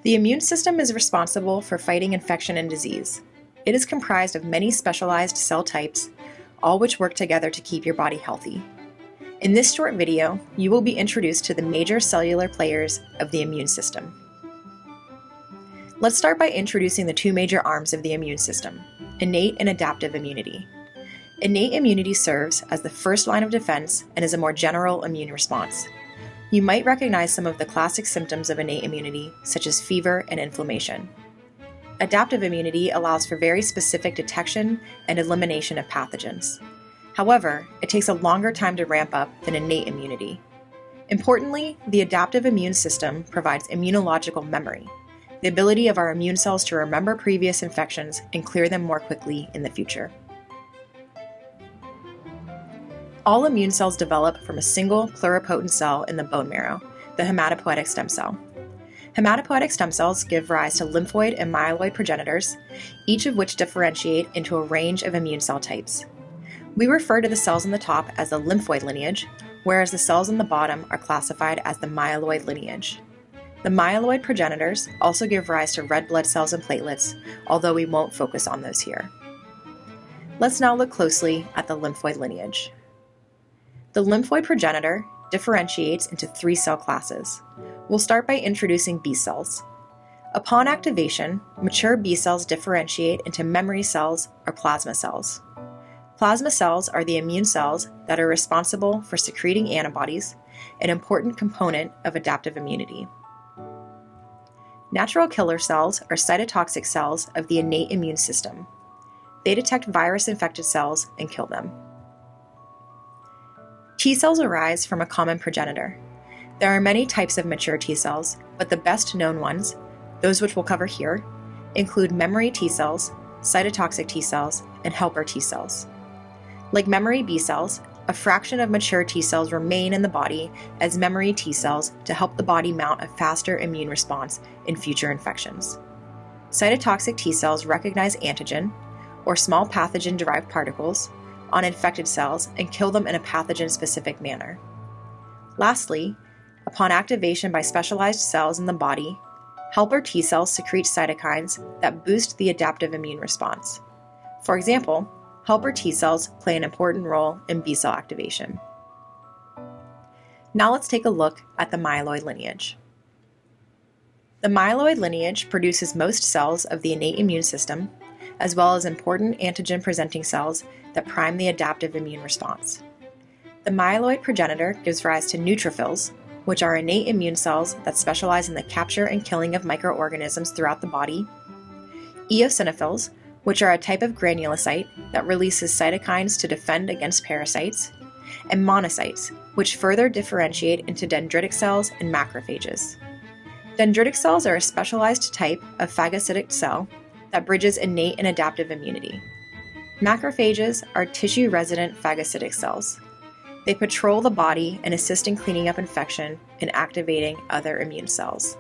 The immune system is responsible for fighting infection and disease. It is comprised of many specialized cell types, all which work together to keep your body healthy. In this short video, you will be introduced to the major cellular players of the immune system. Let's start by introducing the two major arms of the immune system, innate and adaptive immunity. Innate immunity serves as the first line of defense and is a more general immune response. You might recognize some of the classic symptoms of innate immunity, such as fever and inflammation. Adaptive immunity allows for very specific detection and elimination of pathogens. However, it takes a longer time to ramp up than innate immunity. Importantly, the adaptive immune system provides immunological memory, the ability of our immune cells to remember previous infections and clear them more quickly in the future. All immune cells develop from a single pluripotent cell in the bone marrow, the hematopoietic stem cell. Hematopoietic stem cells give rise to lymphoid and myeloid progenitors, each of which differentiate into a range of immune cell types. We refer to the cells on the top as the lymphoid lineage, whereas the cells on the bottom are classified as the myeloid lineage. The myeloid progenitors also give rise to red blood cells and platelets, although we won't focus on those here. Let's now look closely at the lymphoid lineage. The lymphoid progenitor differentiates into three cell classes. We'll start by introducing B cells. Upon activation, mature B cells differentiate into memory cells or plasma cells. Plasma cells are the immune cells that are responsible for secreting antibodies, an important component of adaptive immunity. Natural killer cells are cytotoxic cells of the innate immune system. They detect virus-infected cells and kill them. T cells arise from a common progenitor. There are many types of mature T cells, but the best known ones, those which we'll cover here, include memory T cells, cytotoxic T cells, and helper T cells. Like memory B cells, a fraction of mature T cells remain in the body as memory T cells to help the body mount a faster immune response in future infections. Cytotoxic T cells recognize antigen, or small pathogen-derived particles, on infected cells and kill them in a pathogen-specific manner. Lastly, upon activation by specialized cells in the body, helper T cells secrete cytokines that boost the adaptive immune response. For example, helper T cells play an important role in B cell activation. Now let's take a look at the myeloid lineage. The myeloid lineage produces most cells of the innate immune system, as well as important antigen-presenting cells that prime the adaptive immune response. The myeloid progenitor gives rise to neutrophils, which are innate immune cells that specialize in the capture and killing of microorganisms throughout the body, eosinophils, which are a type of granulocyte that releases cytokines to defend against parasites, and monocytes, which further differentiate into dendritic cells and macrophages. Dendritic cells are a specialized type of phagocytic cell that bridges innate and adaptive immunity. Macrophages are tissue-resident phagocytic cells. They patrol the body and assist in cleaning up infection and activating other immune cells.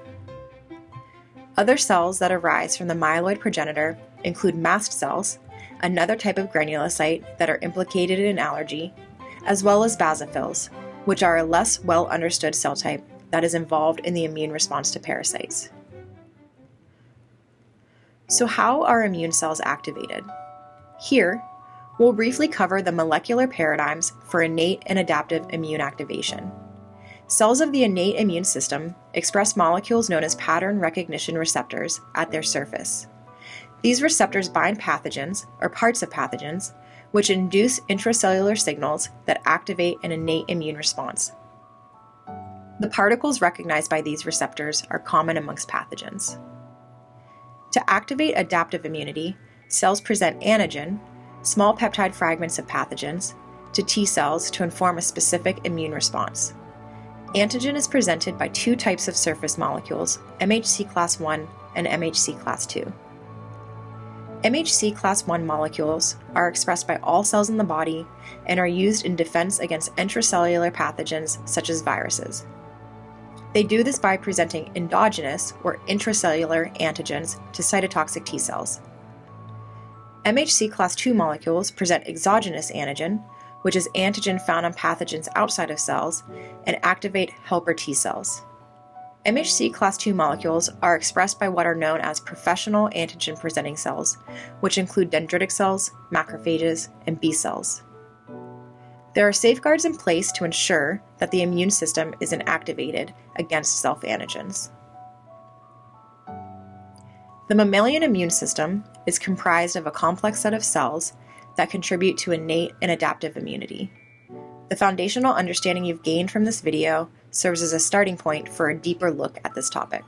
Other cells that arise from the myeloid progenitor include mast cells, another type of granulocyte that are implicated in allergy, as well as basophils, which are a less well-understood cell type that is involved in the immune response to parasites. So how are immune cells activated? Here, we'll briefly cover the molecular paradigms for innate and adaptive immune activation. Cells of the innate immune system express molecules known as pattern recognition receptors at their surface. These receptors bind pathogens, or parts of pathogens, which induce intracellular signals that activate an innate immune response. The particles recognized by these receptors are common amongst pathogens. To activate adaptive immunity, cells present antigen, small peptide fragments of pathogens, to T cells to inform a specific immune response. Antigen is presented by two types of surface molecules, MHC class I and MHC class II. MHC class I molecules are expressed by all cells in the body and are used in defense against intracellular pathogens such as viruses. They do this by presenting endogenous or intracellular antigens to cytotoxic T cells. MHC class II molecules present exogenous antigen, which is antigen found on pathogens outside of cells, and activate helper T cells. MHC class II molecules are expressed by what are known as professional antigen-presenting cells, which include dendritic cells, macrophages, and B cells. There are safeguards in place to ensure that the immune system isn't activated against self-antigens. The mammalian immune system is comprised of a complex set of cells that contribute to innate and adaptive immunity. The foundational understanding you've gained from this video serves as a starting point for a deeper look at this topic.